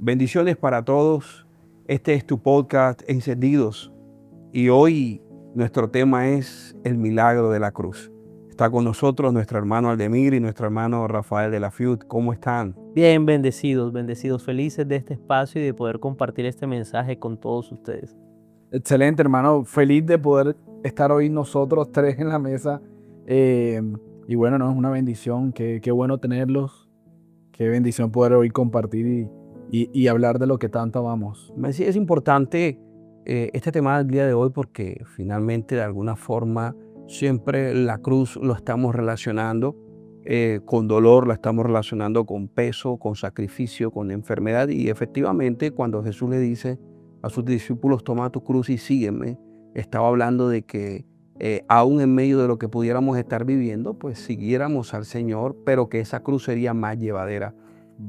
Bendiciones para todos. Este es tu podcast Encendidos y hoy nuestro tema es el milagro de la cruz. Está con nosotros nuestro hermano Aldemir y nuestro hermano Rafael de la Fiud. ¿Cómo están? Bien, bendecidos, felices de este espacio y de poder compartir este mensaje con todos ustedes. Excelente, hermano. Feliz de poder estar hoy nosotros tres en la mesa. Y bueno, no, es una bendición. Qué bueno tenerlos. Qué bendición poder hoy compartir y hablar de lo que tanto amamos. Sí, es importante este tema del día de hoy porque finalmente de alguna forma siempre la cruz lo estamos relacionando con dolor, la estamos relacionando con peso, con sacrificio, con enfermedad y efectivamente cuando Jesús le dice a sus discípulos toma tu cruz y sígueme, estaba hablando de que aún en medio de lo que pudiéramos estar viviendo, pues siguiéramos al Señor, pero que esa cruz sería más llevadera.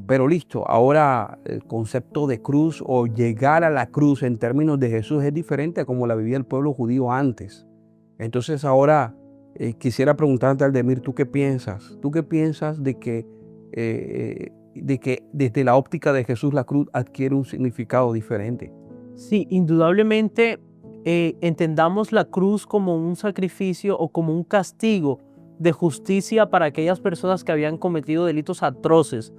Pero listo, ahora el concepto de cruz o llegar a la cruz en términos de Jesús es diferente a como la vivía el pueblo judío antes. Entonces ahora quisiera preguntarte, Aldemir, ¿tú qué piensas? ¿Tú qué piensas de que desde la óptica de Jesús la cruz adquiere un significado diferente? Sí, indudablemente entendamos la cruz como un sacrificio o como un castigo de justicia para aquellas personas que habían cometido delitos atroces.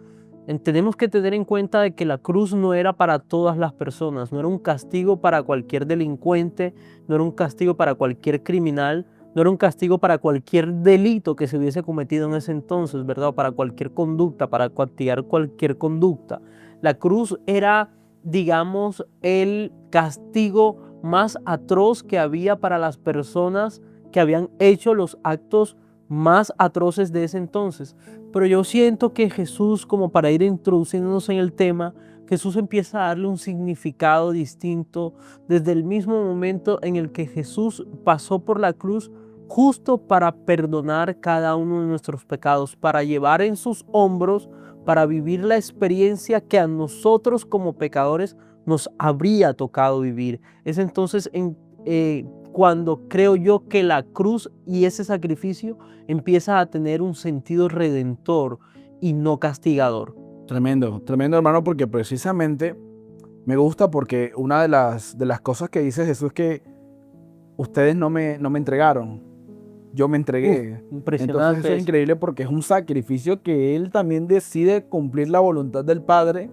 Tenemos que tener en cuenta de que la cruz no era para todas las personas, no era un castigo para cualquier delincuente, no era un castigo para cualquier criminal, no era un castigo para cualquier delito que se hubiese cometido en ese entonces, ¿verdad? O para cualquier conducta, para castigar cualquier conducta. La cruz era, digamos, el castigo más atroz que había para las personas que habían hecho los actos más atroces de ese entonces. Pero yo siento que Jesús, como para ir introduciéndonos en el tema, Jesús empieza a darle un significado distinto desde el mismo momento en el que Jesús pasó por la cruz justo para perdonar cada uno de nuestros pecados, para llevar en sus hombros, para vivir la experiencia que a nosotros como pecadores nos habría tocado vivir. Es entonces cuando creo yo que la cruz y ese sacrificio empieza a tener un sentido redentor y no castigador. Tremendo, tremendo, hermano, porque precisamente me gusta porque una de las cosas que dice Jesús es que ustedes no me entregaron, yo me entregué. Impresionante. Entonces eso es increíble porque es un sacrificio que Él también decide cumplir la voluntad del Padre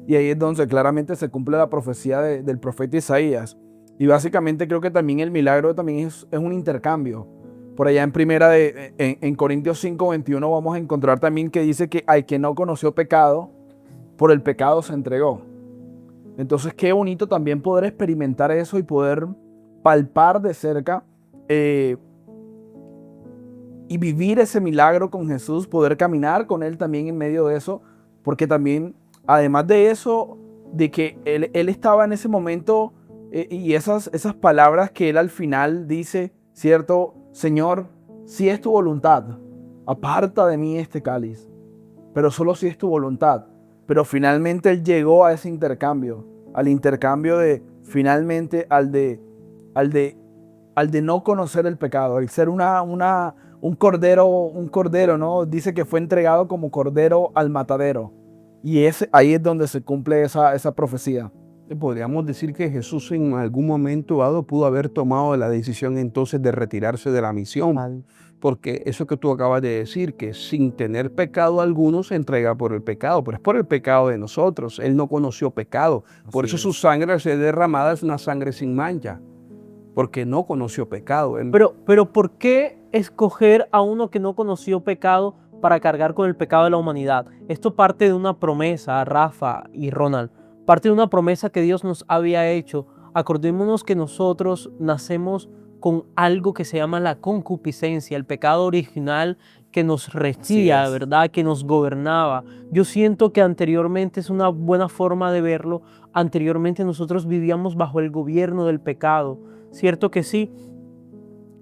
y ahí es donde claramente se cumple la profecía del profeta Isaías. Y básicamente creo que también el milagro también es un intercambio. Por allá en Corintios 5:21 vamos a encontrar también que dice que al que no conoció pecado, por el pecado se entregó. Entonces qué bonito también poder experimentar eso y poder palpar de cerca y vivir ese milagro con Jesús, poder caminar con Él también en medio de eso, porque también, además de eso, de que Él estaba en ese momento y esas palabras que Él al final dice, ¿cierto? Señor, si es tu voluntad, aparta de mí este cáliz, pero solo si es tu voluntad. Pero finalmente Él llegó a ese intercambio, al intercambio de finalmente al de no conocer el pecado, el ser un cordero, ¿no? Dice que fue entregado como cordero al matadero. Y ahí es donde se cumple esa profecía. Podríamos decir que Jesús en algún momento dado pudo haber tomado la decisión entonces de retirarse de la misión. Porque eso que tú acabas de decir, que sin tener pecado alguno se entrega por el pecado, pero es por el pecado de nosotros. Él no conoció pecado. Por eso su sangre al ser derramada es una sangre sin mancha, porque no conoció pecado. Pero ¿por qué escoger a uno que no conoció pecado para cargar con el pecado de la humanidad? Esto parte de una promesa, Rafa y Ronald, parte de una promesa que Dios nos había hecho. Acordémonos que nosotros nacemos con algo que se llama la concupiscencia, el pecado original que nos regía, ¿verdad? Que nos gobernaba. Yo siento que anteriormente es una buena forma de verlo. Anteriormente nosotros vivíamos bajo el gobierno del pecado. ¿Cierto que sí?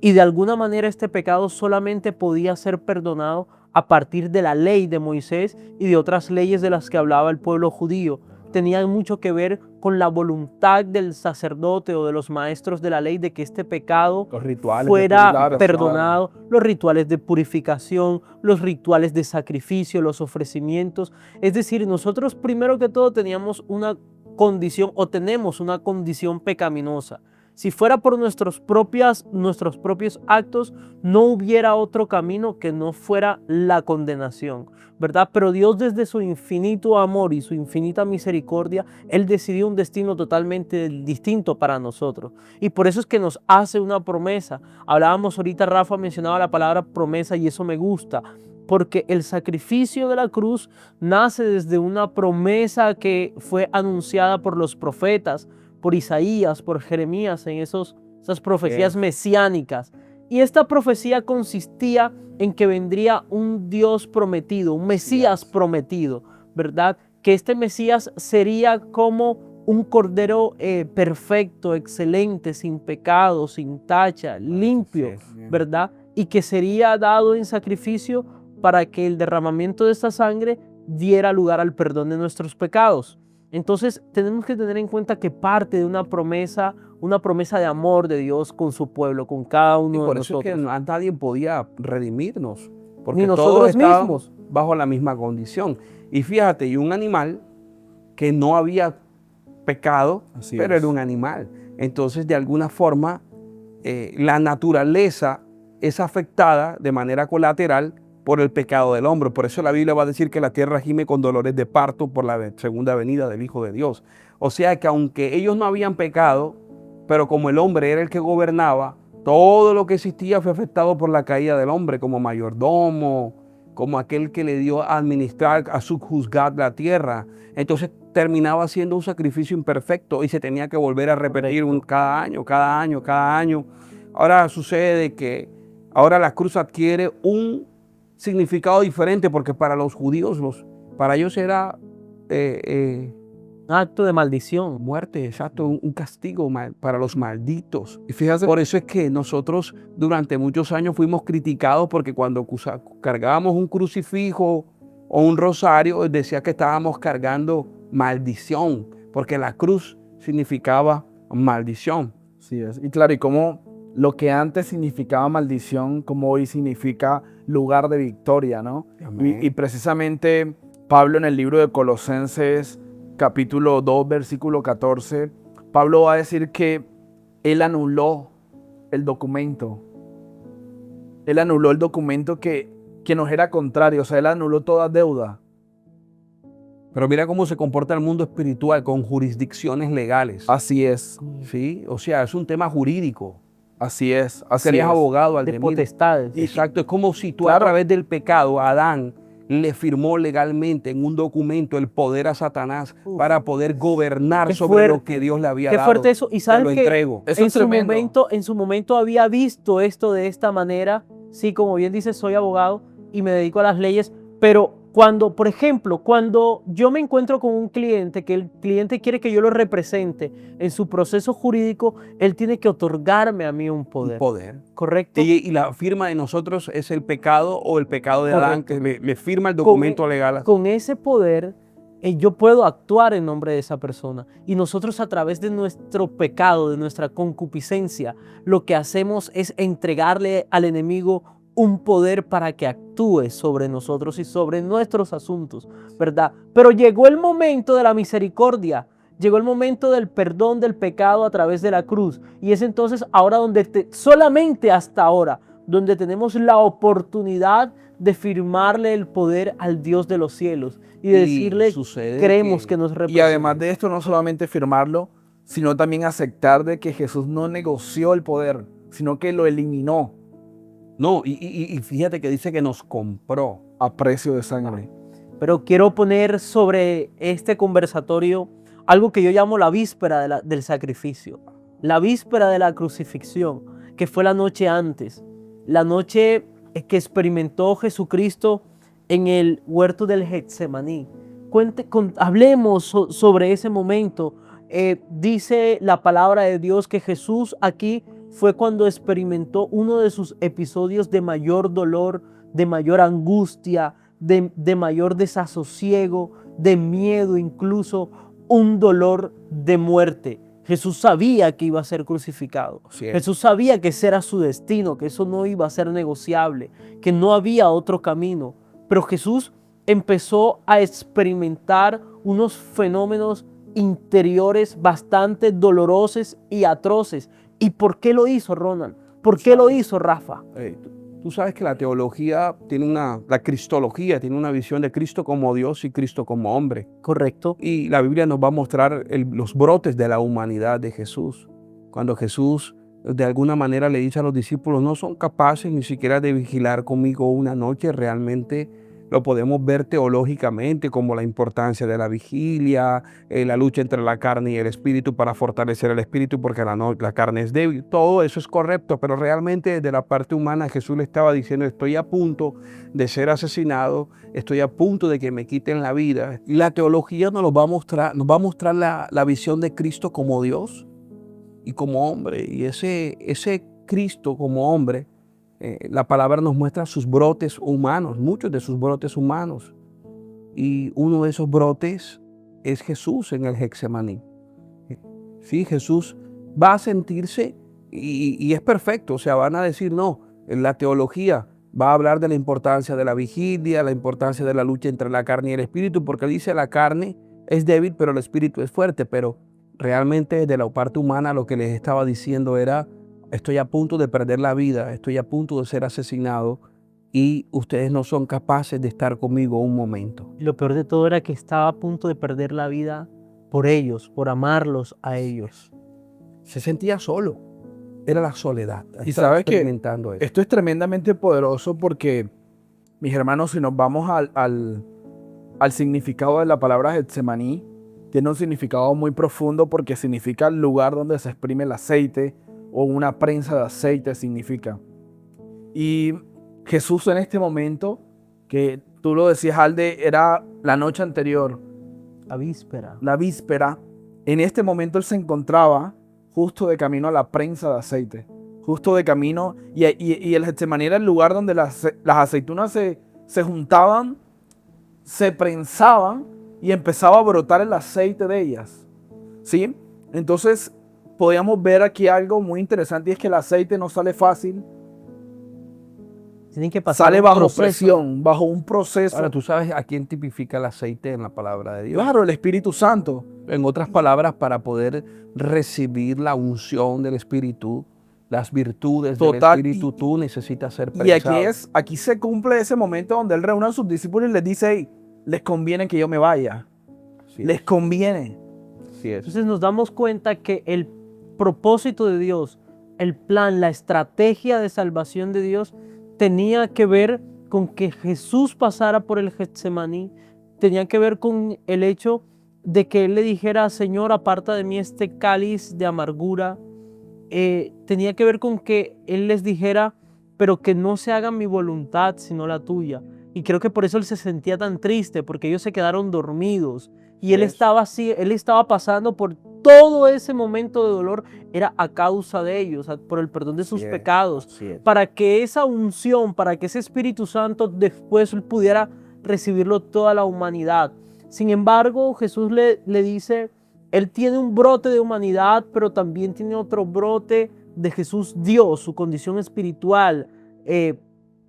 Y de alguna manera este pecado solamente podía ser perdonado a partir de la ley de Moisés y de otras leyes de las que hablaba el pueblo judío. Tenía mucho que ver con la voluntad del sacerdote o de los maestros de la ley de que este pecado Los rituales. fuera perdonado, los rituales de purificación, los rituales de sacrificio, los ofrecimientos. Es decir, nosotros primero que todo teníamos una condición o tenemos una condición pecaminosa. Si fuera por nuestros propios actos, no hubiera otro camino que no fuera la condenación, ¿verdad? Pero Dios, desde su infinito amor y su infinita misericordia, Él decidió un destino totalmente distinto para nosotros. Y por eso es que nos hace una promesa. Hablábamos ahorita, Rafa mencionaba la palabra promesa y eso me gusta, porque el sacrificio de la cruz nace desde una promesa que fue anunciada por los profetas, por Isaías, por Jeremías, en esas profecías mesiánicas. Y esta profecía consistía en que vendría un Dios prometido, un Mesías prometido, ¿verdad? Que este Mesías sería como un cordero perfecto, excelente, sin pecado, sin tacha, limpio, ¿verdad? Y que sería dado en sacrificio para que el derramamiento de esta sangre diera lugar al perdón de nuestros pecados. Entonces tenemos que tener en cuenta que parte de una promesa de amor de Dios con su pueblo, con cada uno de nosotros. Por eso es que nadie podía redimirnos, porque ni todos nosotros estábamos mismos bajo la misma condición. Y fíjate, y un animal que no había pecado, pero era un animal. Entonces, de alguna forma, la naturaleza es afectada de manera colateral por el pecado del hombre. Por eso la Biblia va a decir que la tierra gime con dolores de parto por la segunda venida del Hijo de Dios. O sea que aunque ellos no habían pecado, pero como el hombre era el que gobernaba, todo lo que existía fue afectado por la caída del hombre, como mayordomo, como aquel que le dio a administrar, a subjuzgar la tierra. Entonces terminaba siendo un sacrificio imperfecto y se tenía que volver a repetir cada año. Ahora sucede que ahora la cruz adquiere un significado diferente, porque para los judíos, para ellos era acto de maldición. Muerte, exacto, un castigo para los malditos. Y fíjate, por eso es que nosotros durante muchos años fuimos criticados, porque cuando cargábamos un crucifijo o un rosario, decía que estábamos cargando maldición, porque la cruz significaba maldición. Sí es. Y claro, y como lo que antes significaba maldición, como hoy significa lugar de victoria, ¿no? Y precisamente Pablo, en el libro de Colosenses, capítulo 2, versículo 14, Pablo va a decir que él anuló el documento. Él anuló el documento que nos era contrario, o sea, él anuló toda deuda. Pero mira cómo se comporta el mundo espiritual con jurisdicciones legales. Así es. Sí, o sea, es un tema jurídico. Así es. Serías abogado al de potestades. Exacto, es como si tú a través del pecado, Adán le firmó legalmente en un documento el poder a Satanás para poder gobernar sobre lo que Dios le había dado. Qué fuerte eso. Y sabes que en su momento había visto esto de esta manera. Sí, como bien dices, soy abogado y me dedico a las leyes, pero por ejemplo, cuando yo me encuentro con un cliente, que el cliente quiere que yo lo represente en su proceso jurídico, él tiene que otorgarme a mí un poder. Un poder. ¿Correcto? Y la firma de nosotros es el pecado o el pecado de Adán, que le firma el documento legal. Con ese poder, yo puedo actuar en nombre de esa persona. Y nosotros, a través de nuestro pecado, de nuestra concupiscencia, lo que hacemos es entregarle al enemigo un poder para que actúe sobre nosotros y sobre nuestros asuntos, ¿verdad? Pero llegó el momento de la misericordia, llegó el momento del perdón del pecado a través de la cruz, y es entonces ahora solamente hasta ahora, donde tenemos la oportunidad de firmarle el poder al Dios de los cielos y de decirle, creemos que nos representa. Y además de esto, no solamente firmarlo, sino también aceptar de que Jesús no negoció el poder, sino que lo eliminó. No, y fíjate que dice que nos compró a precio de sangre. Pero quiero poner sobre este conversatorio algo que yo llamo la víspera del sacrificio, la víspera de la crucifixión, que fue la noche antes, la noche que experimentó Jesucristo en el huerto del Getsemaní. Hablemos sobre ese momento. Dice la palabra de Dios que Jesús aquí fue cuando experimentó uno de sus episodios de mayor dolor, de mayor angustia, de mayor desasosiego, de miedo incluso, un dolor de muerte. Jesús sabía que iba a ser crucificado. Así es. Jesús sabía que ese era su destino, que eso no iba a ser negociable, que no había otro camino. Pero Jesús empezó a experimentar unos fenómenos interiores bastante dolorosos y atroces. ¿Y por qué lo hizo, Ronald? ¿Por qué lo hizo, Rafa? Tú sabes que la teología la cristología tiene una visión de Cristo como Dios y Cristo como hombre. Correcto. Y la Biblia nos va a mostrar los brotes de la humanidad de Jesús. Cuando Jesús de alguna manera le dice a los discípulos, no son capaces ni siquiera de vigilar conmigo una noche, realmente lo podemos ver teológicamente como la importancia de la vigilia, la lucha entre la carne y el espíritu para fortalecer el espíritu porque la carne es débil. Todo eso es correcto, pero realmente desde la parte humana Jesús le estaba diciendo, estoy a punto de ser asesinado, estoy a punto de que me quiten la vida. Y la teología nos va a mostrar la visión de Cristo como Dios y como hombre. Y ese Cristo como hombre, la palabra nos muestra sus brotes humanos, muchos de sus brotes humanos. Y uno de esos brotes es Jesús en el Getsemaní. Sí, Jesús va a sentirse y es perfecto. O sea, van a decir, no, en la teología va a hablar de la importancia de la vigilia, la importancia de la lucha entre la carne y el espíritu, porque dice la carne es débil, pero el espíritu es fuerte. Pero realmente desde la parte humana lo que les estaba diciendo era, estoy a punto de perder la vida, estoy a punto de ser asesinado y ustedes no son capaces de estar conmigo un momento. Y lo peor de todo era que estaba a punto de perder la vida por ellos, por amarlos a ellos. Se sentía solo, era la soledad. Y sabes que experimentando eso. esto es tremendamente poderoso porque, mis hermanos, si nos vamos al significado de la palabra Getsemaní, tiene un significado muy profundo porque significa el lugar donde se exprime el aceite, o una prensa de aceite significa. Y Jesús en este momento, que tú lo decías, Alde, era la noche anterior, La víspera. la víspera, en este momento él se encontraba justo de camino a la prensa de aceite, justo de camino, y el Getsemaní era el lugar donde las aceitunas se juntaban, se prensaban y empezaba a brotar el aceite de ellas, ¿sí? Entonces podíamos ver aquí algo muy interesante y es que el aceite no sale fácil, Tienen que pasar sale un bajo proceso. presión, bajo un proceso. Ahora, ¿tú sabes a quién tipifica el aceite en la palabra de Dios? Claro, el Espíritu Santo. En otras palabras, para poder recibir la unción del Espíritu, las virtudes Total, del Espíritu, tú necesitas ser Y prensado. aquí se cumple ese momento donde él reúne a sus discípulos y les dice, hey, les conviene que yo me vaya, Así les es, conviene. así es. Entonces nos damos cuenta que el propósito de Dios, el plan, la estrategia de salvación de Dios tenía que ver con que Jesús pasara por el Getsemaní, tenía que ver con el hecho de que Él le dijera, Señor, aparta de mí este cáliz de amargura. Tenía que ver con que Él les dijera, pero que no se haga mi voluntad sino la tuya. Y creo que por eso Él se sentía tan triste, porque ellos se quedaron dormidos. Y Él estaba así, Él estaba pasando por todo ese momento de dolor, era a causa de ellos, por el perdón de sus Así es, pecados, así es. para que esa unción, para que ese Espíritu Santo después pudiera recibirlo toda la humanidad. Sin embargo, Jesús le dice, Él tiene un brote de humanidad, pero también tiene otro brote de Jesús Dios, su condición espiritual.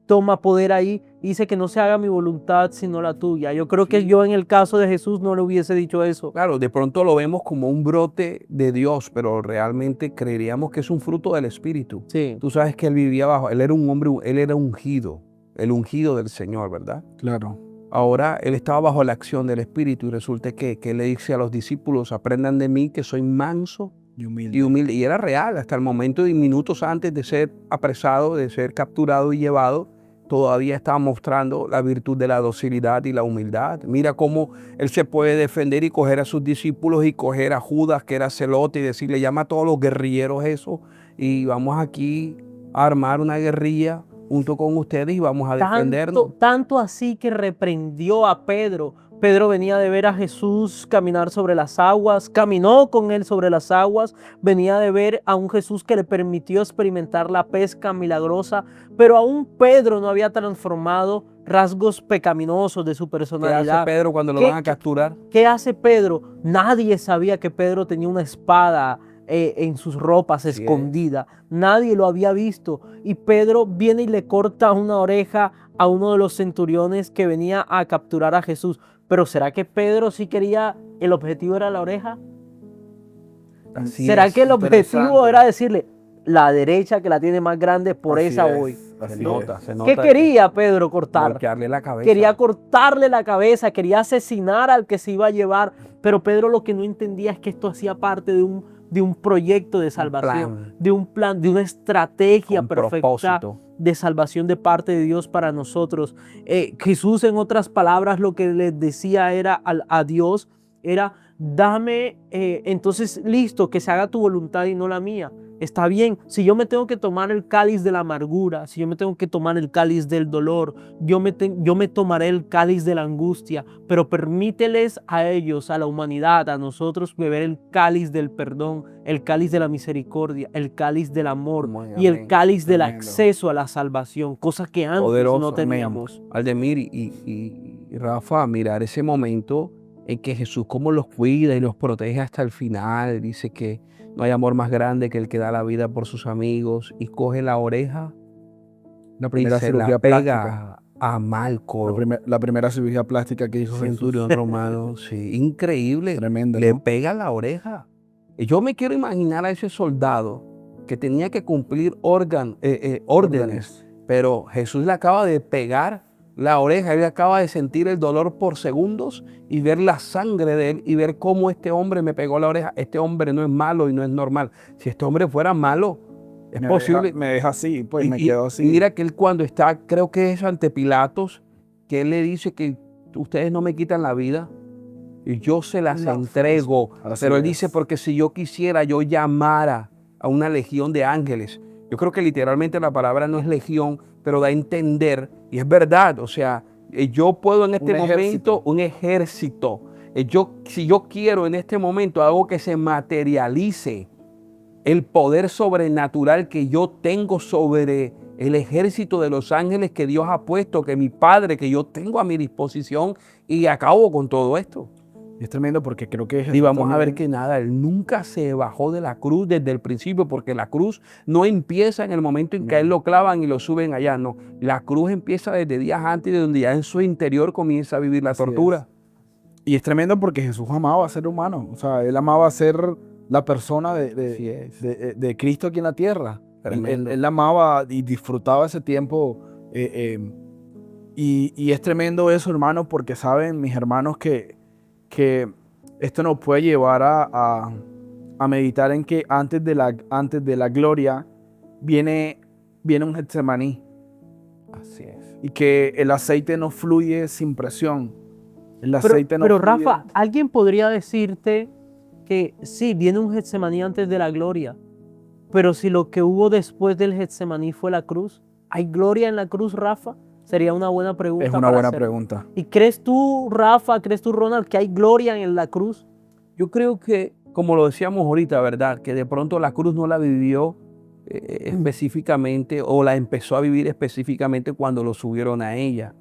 Toma poder ahí y dice que no se haga mi voluntad sino la tuya. Yo creo que yo en el caso de Jesús no le hubiese dicho eso. Claro, de pronto lo vemos como un brote de Dios, pero realmente creeríamos que es un fruto del Espíritu. Sí. Tú sabes que él vivía bajo, él era un hombre, él era ungido, el ungido del Señor, ¿verdad? Claro. Ahora él estaba bajo la acción del Espíritu y resulta que él le dice a los discípulos, aprendan de mí que soy manso Y humilde. y humilde. Y era real, hasta el momento y minutos antes de ser apresado, de ser capturado y llevado, todavía estaba mostrando la virtud de la docilidad y la humildad. Mira cómo él se puede defender y coger a sus discípulos y coger a Judas, que era celote, y decirle, llama a todos los guerrilleros eso, y vamos aquí a armar una guerrilla junto con ustedes y vamos a defendernos. Tanto así que reprendió a Pedro. Pedro venía de ver a Jesús caminar sobre las aguas, caminó con él sobre las aguas, venía de ver a un Jesús que le permitió experimentar la pesca milagrosa, pero aún Pedro no había transformado rasgos pecaminosos de su ¿Qué hace personalidad. Pedro cuando lo ¿Qué- van a capturar? ¿Qué hace Pedro? Nadie sabía que Pedro tenía una espada en sus ropas Así es. escondida. Nadie lo había visto. Y Pedro viene y le corta una oreja a uno de los centuriones que venía a capturar a Jesús. Pero ¿será que Pedro sí quería, el objetivo era la oreja? Así ¿Será es. que el objetivo interesante. era decirle, la derecha que la tiene más grande, por Así esa es, voy? así Se nota, es. se nota. ¿Qué quería Pedro cortar? Voltearle la cabeza. Quería cortarle la cabeza, quería asesinar al que se iba a llevar, pero Pedro lo que no entendía es que esto hacía parte de un proyecto de salvación, plan. de un plan, de una estrategia Con perfecta propósito. de salvación de parte de Dios para nosotros. Jesús, en otras palabras, lo que les decía era a Dios, era, dame, entonces listo, que se haga tu voluntad y no la mía. Está bien, si yo me tengo que tomar el cáliz de la amargura, si yo me tengo que tomar el cáliz del dolor, yo me tomaré el cáliz de la angustia, pero permíteles a ellos, a la humanidad, a nosotros beber el cáliz del perdón, el cáliz de la misericordia, el cáliz del amor Muy y el amén. cáliz del Tremendo. acceso a la salvación, cosa que antes Poderoso, no amén. teníamos. Aldemir y Rafa, mirar ese momento en que Jesús cómo los cuida y los protege hasta el final. Dice que no hay amor más grande que el que da la vida por sus amigos, y coge la oreja La y primera se cirugía la plástica. pega a Malco, La primera cirugía plástica que hizo Jesús. centurión romano. Sí, increíble. Tremendo, Le ¿no? pega la oreja. Y yo me quiero imaginar a ese soldado que tenía que cumplir órdenes, pero Jesús le acaba de pegar la oreja, él acaba de sentir el dolor por segundos y ver la sangre de él y ver cómo este hombre me pegó la oreja. Este hombre no es malo y no es normal. Si este hombre fuera malo, es posible. Me deja así, pues me Y quedo así. mira que él cuando está, creo que es ante Pilatos, que él le dice que ustedes no me quitan la vida y yo se las No, entrego. así Pero él es. dice, porque si yo quisiera, yo llamara a una legión de ángeles. Yo creo que literalmente la palabra no es legión, pero da a entender, y es verdad, o sea, yo puedo en este momento, un ejército. Si yo quiero en este momento algo que se materialice, el poder sobrenatural que yo tengo sobre el ejército de los ángeles que Dios ha puesto, que mi Padre, que yo tengo a mi disposición, y acabo con todo esto. Y es tremendo porque creo que Jesús Y vamos a también- ver que nada, él nunca se bajó de la cruz desde el principio, porque la cruz no empieza en el momento en que a él lo clavan y lo suben allá, no. La cruz empieza desde días antes, de donde ya en su interior comienza a vivir la Así tortura. Y es tremendo porque Jesús amaba ser humano. O sea, él amaba ser la persona Así es. de Cristo aquí en la tierra. Tremendo. Él amaba y disfrutaba ese tiempo. Y es tremendo eso, hermano, porque saben, mis hermanos, que esto nos puede llevar a meditar en que antes de la gloria viene un Getsemaní. Así es. Y que el aceite no fluye sin presión. El aceite no Pero fluye. Rafa, alguien podría decirte que sí, viene un Getsemaní antes de la gloria, pero si lo que hubo después del Getsemaní fue la cruz, ¿hay gloria en la cruz, Rafa? Sería una buena pregunta. Es una para buena hacer. pregunta. ¿Y crees tú, Rafa, crees tú, Ronald, que hay gloria en la cruz? Yo creo que, como lo decíamos ahorita, ¿verdad? Que de pronto la cruz no la vivió específicamente, o la empezó a vivir específicamente cuando lo subieron a ella.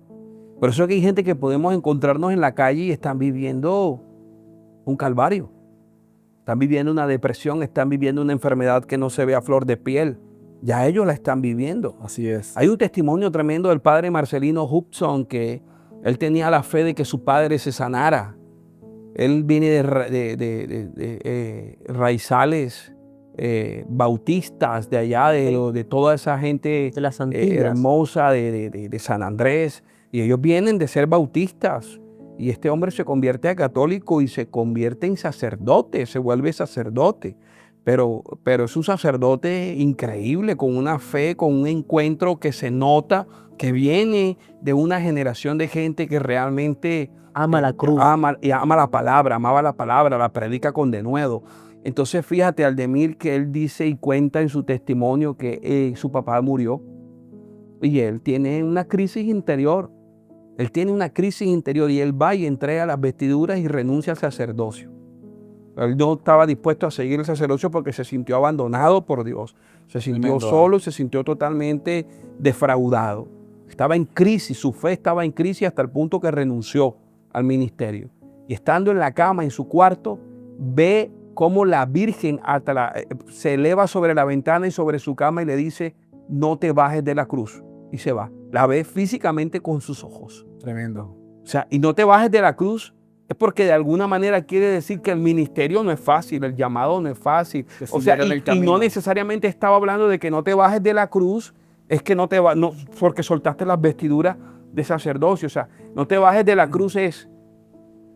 Por eso es que hay gente que podemos encontrarnos en la calle y están viviendo un calvario. Están viviendo una depresión, están viviendo una enfermedad que no se ve a flor de piel. Ya ellos la están viviendo. Así es. Hay un testimonio tremendo del padre Marcelino Hudson, que él tenía la fe de que su padre se sanara. Él viene de raizales bautistas de allá, de toda esa gente De las Antillas. hermosa de San Andrés, y ellos vienen de ser bautistas. Y este hombre se convierte a católico y se convierte en sacerdote, se vuelve sacerdote. Pero es un sacerdote increíble, con una fe, con un encuentro que se nota, que viene de una generación de gente que realmente Ama la cruz. ama la palabra, amaba la palabra, la predica con denuedo. Entonces fíjate, Aldemir, que él dice y cuenta en su testimonio que su papá murió y él tiene una crisis interior. Él tiene una crisis interior y él va y entrega las vestiduras y renuncia al sacerdocio. Él no estaba dispuesto a seguir el sacerdocio porque se sintió abandonado por Dios. Se sintió Tremendo, solo, se sintió totalmente defraudado. Estaba en crisis, su fe estaba en crisis hasta el punto que renunció al ministerio. Y estando en la cama, en su cuarto, ve cómo la Virgen se eleva sobre la ventana y sobre su cama y le dice, no te bajes de la cruz. Y se va. La ve físicamente con sus ojos. Tremendo. O sea, y no te bajes de la cruz es porque de alguna manera quiere decir que el ministerio no es fácil, el llamado no es fácil. O sea, y no necesariamente estaba hablando de que no te bajes de la cruz, es que no te vas, no, porque soltaste las vestiduras de sacerdocio. O sea, no te bajes de la cruz es,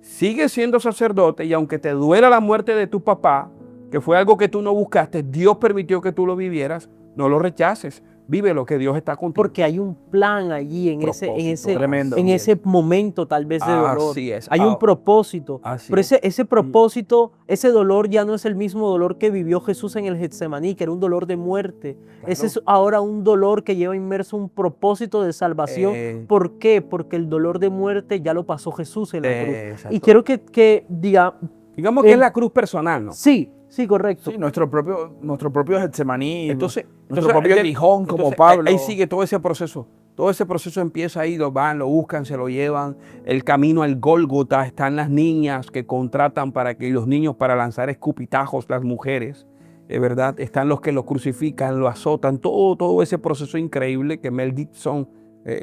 sigue siendo sacerdote y aunque te duela la muerte de tu papá, que fue algo que tú no buscaste, Dios permitió que tú lo vivieras, no lo rechaces. Vive lo que Dios está contigo. Porque hay un plan allí en Tremendo. ese momento tal vez de dolor. Así es. Hay un propósito. Así Pero es. ese propósito, ese dolor ya no es el mismo dolor que vivió Jesús en el Getsemaní, que era un dolor de muerte. Claro. Ese es ahora un dolor que lleva inmerso un propósito de salvación. ¿Por qué? Porque el dolor de muerte ya lo pasó Jesús en la cruz. Exacto. Y quiero que diga... Digamos que es la cruz personal, ¿no? Sí, sí, correcto. Sí, nuestro propio Getsemaní, Entonces, nuestro propio aguijón como entonces, Pablo. Ahí sigue todo ese proceso. Todo ese proceso empieza ahí, lo van, lo buscan, se lo llevan. El camino al Gólgota, están las niñas que contratan para que los niños para lanzar escupitajos, las mujeres, ¿verdad? Están los que lo crucifican, lo azotan, todo ese proceso increíble que Mel Gibson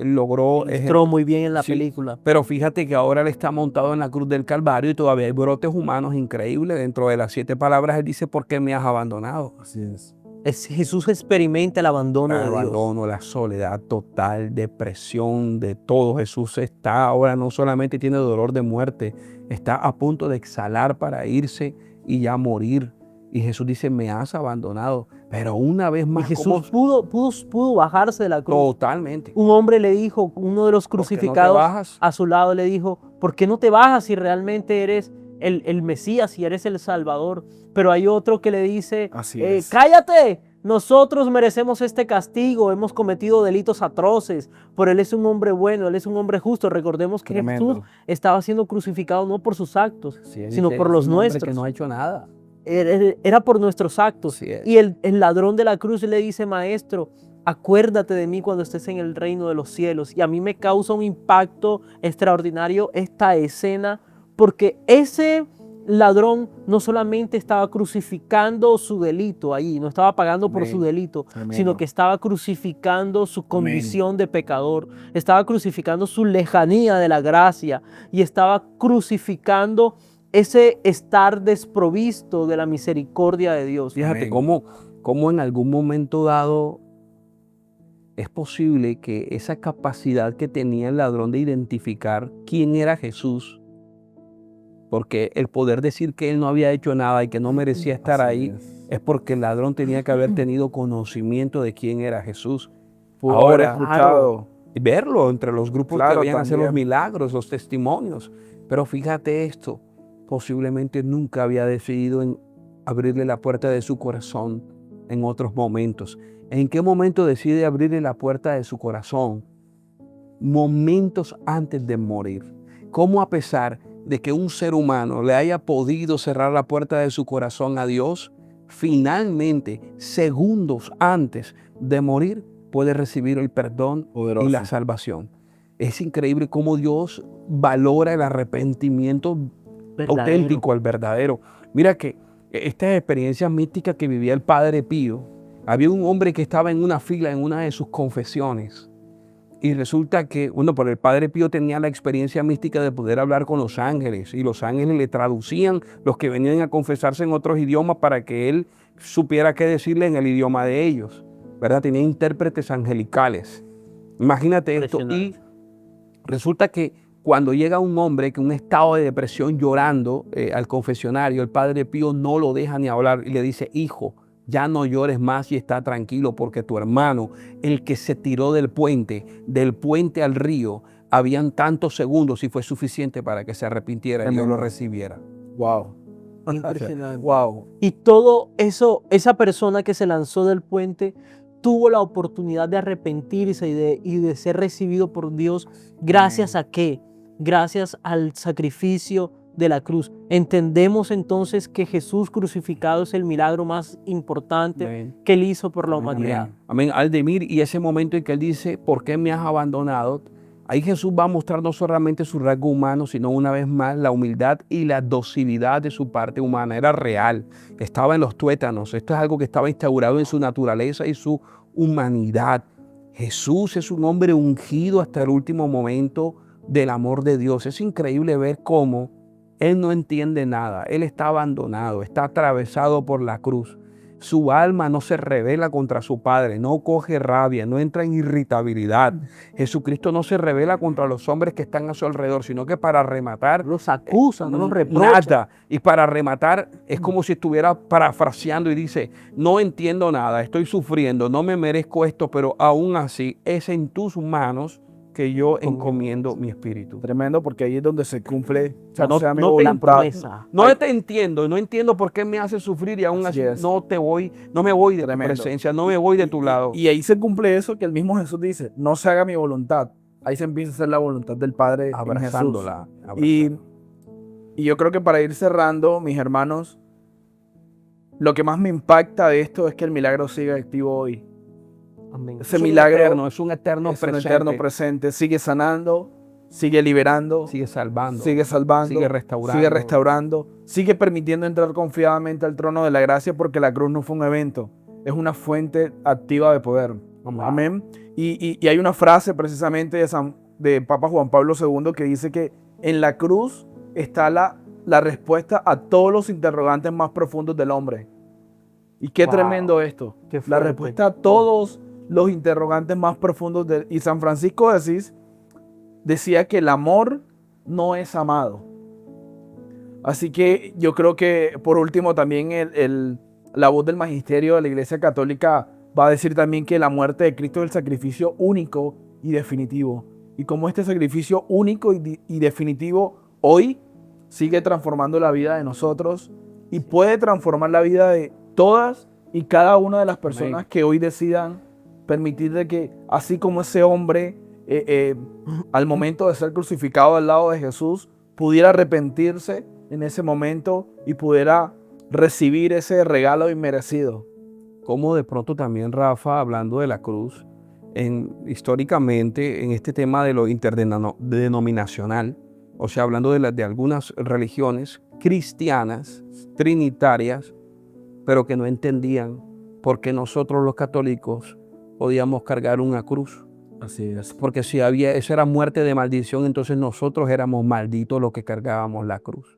logró. Entró muy bien en la Sí, película. pero fíjate que ahora él está montado en la cruz del Calvario y todavía hay brotes humanos increíbles. Dentro de las 7 palabras él dice, ¿por qué me has abandonado? Así es. Jesús experimenta el abandono El de Dios. abandono, la soledad total, depresión, de todo. Jesús está ahora, no solamente tiene dolor de muerte, está a punto de exhalar para irse y ya morir. Y Jesús dice, me has abandonado. Pero una vez Y más, Jesús pudo bajarse de la cruz. totalmente. Un hombre le dijo, uno de los ¿Por qué no te crucificados bajas? a su lado le dijo, ¿por qué no te bajas si realmente eres el Mesías, si eres el Salvador? Pero hay otro que le dice, Así es. cállate, nosotros merecemos este castigo, hemos cometido delitos atroces, pero Él es un hombre bueno, Él es un hombre justo. Recordemos que Tremendo. Jesús estaba siendo crucificado no por sus actos, Sí, él sino dice, por "Es los un hombre nuestros. que no ha hecho nada". Era por nuestros actos. Así es. Y el ladrón de la cruz le dice, maestro, acuérdate de mí cuando estés en el reino de los cielos. Y a mí me causa un impacto extraordinario esta escena, porque ese ladrón no solamente estaba crucificando su delito ahí, no estaba pagando por Amén. su delito, Tremendo. sino que estaba crucificando su condición de pecador, estaba crucificando su lejanía de la gracia y estaba crucificando ese estar desprovisto de la misericordia de Dios. Fíjate Amén. cómo en algún momento dado es posible que esa capacidad que tenía el ladrón de identificar quién era Jesús, porque el poder decir que él no había hecho nada y que no merecía estar Así ahí, es. es porque el ladrón tenía que haber tenido conocimiento de quién era Jesús. Pudo haber Ahora, escuchado. y verlo entre los grupos Claro, que venían a hacer los también. milagros, los testimonios. Pero fíjate esto, posiblemente nunca había decidido en abrirle la puerta de su corazón en otros momentos. ¿En qué momento decide abrirle la puerta de su corazón? Momentos antes de morir. ¿Cómo a pesar de que un ser humano le haya podido cerrar la puerta de su corazón a Dios, finalmente, segundos antes de morir, puede recibir el perdón Poderoso. y la salvación? Es increíble cómo Dios valora el arrepentimiento Verdadero. auténtico, el verdadero. Mira que estas experiencias místicas que vivía el Padre Pío, había un hombre que estaba en una fila en una de sus confesiones y resulta que, pero el Padre Pío tenía la experiencia mística de poder hablar con los ángeles y los ángeles le traducían los que venían a confesarse en otros idiomas para que él supiera qué decirle en el idioma de ellos, ¿verdad? Tenía intérpretes angelicales. Imagínate esto. Y resulta que cuando llega un hombre que en un estado de depresión llorando al confesionario, el Padre Pío no lo deja ni hablar y le dice, hijo, ya no llores más y está tranquilo porque tu hermano, el que se tiró del puente al río, habían tantos segundos y fue suficiente para que se arrepintiera y Dios lo recibiera. Wow. Impresionante. Wow. Y todo eso, esa persona que se lanzó del puente tuvo la oportunidad de arrepentirse y de ser recibido por Dios. ¿Gracias a qué? Gracias al sacrificio de la cruz. Entendemos entonces que Jesús crucificado es el milagro más importante Amén. que Él hizo por la humanidad. Amén. Aldemir, y ese momento en que él dice, ¿por qué me has abandonado? Ahí Jesús va a mostrar no solamente su rasgo humano, sino una vez más la humildad y la docilidad de su parte humana. Era real, estaba en los tuétanos. Esto es algo que estaba instaurado en su naturaleza y su humanidad. Jesús es un hombre ungido hasta el último momento del amor de Dios. Es increíble ver cómo Él no entiende nada. Él está abandonado, está atravesado por la cruz. Su alma no se rebela contra su Padre, no coge rabia, no entra en irritabilidad. Jesucristo no se rebela contra los hombres que están a su alrededor, sino que para rematar Los acusa, no los reprocha. nada. Y para rematar es como si estuviera parafraseando y dice, no entiendo nada, estoy sufriendo, no me merezco esto, pero aún así es en tus manos que yo encomiendo mi espíritu. Tremendo, porque ahí es donde se cumple. O sea, no, sea mi no te voluntad. promesa. No te entiendo, no entiendo por qué me haces sufrir y aún Así así es. no me voy de Tremendo. tu presencia, no me voy de tu lado. Y ahí se cumple eso que el mismo Jesús dice, no se haga mi voluntad. Ahí se empieza a hacer la voluntad del Padre en Jesús. Abrazándola. Y yo creo que para ir cerrando, mis hermanos, lo que más me impacta de esto es que el milagro sigue activo hoy. Amén. Ese milagro Es un eterno es un presente. eterno presente. Sigue sanando, sigue liberando, Sigue salvando. sigue salvando, Sigue restaurando. sigue restaurando, sigue permitiendo entrar confiadamente al trono de la gracia, porque la cruz no fue un evento, es una fuente activa de poder. Amén. Y hay una frase precisamente de Papa Juan Pablo II que dice que en la cruz está la respuesta a todos los interrogantes más profundos del hombre. Y qué Wow. tremendo esto. Qué La fuerte. respuesta a todos los interrogantes más profundos y San Francisco de Asís decía que el amor no es amado. Así que yo creo que por último también la voz del magisterio de la Iglesia Católica va a decir también que la muerte de Cristo es el sacrificio único y definitivo. Y como este sacrificio único y definitivo hoy sigue transformando la vida de nosotros y puede transformar la vida de todas y cada una de las personas que hoy decidan permitir de que, así como ese hombre al momento de ser crucificado al lado de Jesús, pudiera arrepentirse en ese momento y pudiera recibir ese regalo inmerecido. Como de pronto también, Rafa, hablando de la cruz, históricamente en este tema de lo interdenominacional, o sea, hablando de algunas religiones cristianas, trinitarias, pero que no entendían por qué nosotros los católicos podíamos cargar una cruz. Así es. Porque si había, eso era muerte de maldición, entonces nosotros éramos malditos los que cargábamos la cruz.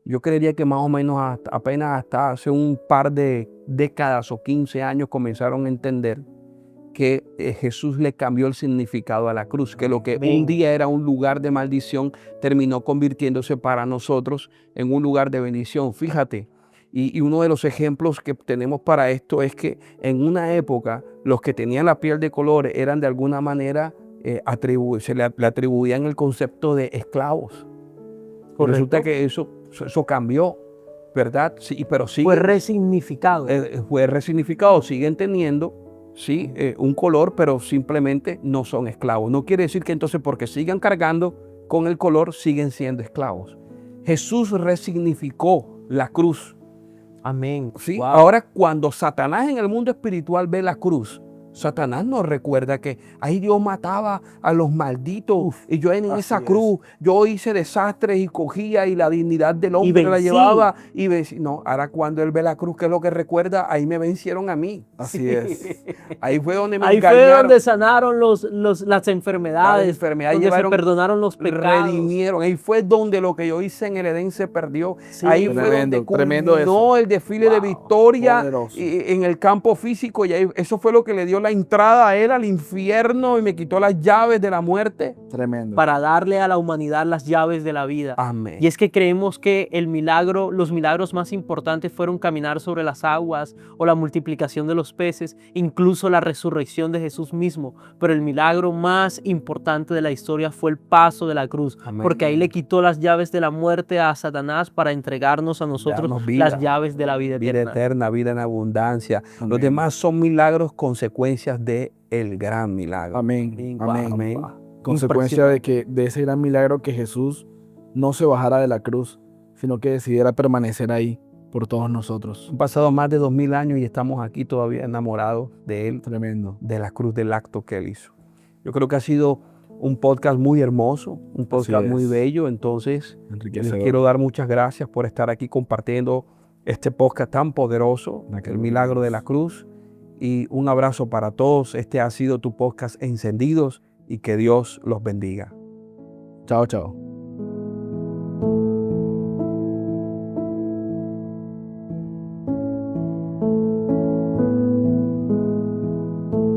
Yo creería que más o menos apenas hasta hace un par de décadas o 15 años comenzaron a entender que Jesús le cambió el significado a la cruz, que lo que un día era un lugar de maldición terminó convirtiéndose para nosotros en un lugar de bendición. Fíjate, y uno de los ejemplos que tenemos para esto es que en una época los que tenían la piel de color eran de alguna manera, se le atribuían el concepto de esclavos. Resulta que eso cambió, ¿verdad? Sí, pero sí. Fue resignificado. Fue resignificado, siguen teniendo, sí, un color, pero simplemente no son esclavos. No quiere decir que entonces porque sigan cargando con el color, siguen siendo esclavos. Jesús resignificó la cruz. Amén. ¿Sí? Wow. Ahora, cuando Satanás en el mundo espiritual ve la cruz, Satanás nos recuerda que ahí Dios mataba a los malditos y yo en esa cruz, yo hice desastres y cogía y la dignidad del hombre la llevaba y no, ahora cuando él ve la cruz, ¿qué es lo que recuerda? Ahí me vencieron a mí. Así es. Ahí fue donde me Ahí engañaron. fue donde sanaron las enfermedades, donde se perdonaron los pecados. Redimieron. Ahí fue donde lo que yo hice en el Edén se perdió. Sí, ahí fue donde culminó el desfile de victoria en el campo físico y ahí, eso fue lo que le dio la entrada a él al infierno y me quitó las llaves de la muerte. Tremendo. Para darle a la humanidad las llaves de la vida. Amén. Y es que creemos que los milagros más importantes fueron caminar sobre las aguas o la multiplicación de los peces, incluso la resurrección de Jesús mismo. Pero el milagro más importante de la historia fue el paso de la cruz. Amén. Porque ahí le quitó las llaves de la muerte a Satanás para entregarnos a nosotros las llaves de la vida eterna. Vida eterna, vida en abundancia. Amén. Los demás son milagros, consecuencias de el gran milagro. Amén. Wow. Amén. Consecuencia de ese gran milagro que Jesús no se bajara de la cruz, sino que decidiera permanecer ahí por todos nosotros. Han pasado más de 2000 años y estamos aquí todavía enamorados de Él, Tremendo. de la cruz, del acto que Él hizo. Yo creo que ha sido un podcast muy hermoso, un podcast muy es. bello. Entonces, les Enriquecedor. quiero dar muchas gracias por estar aquí compartiendo este podcast tan poderoso, el milagro de la cruz. Y un abrazo para todos. Este ha sido tu podcast Encendidos y que Dios los bendiga. Chao, chao.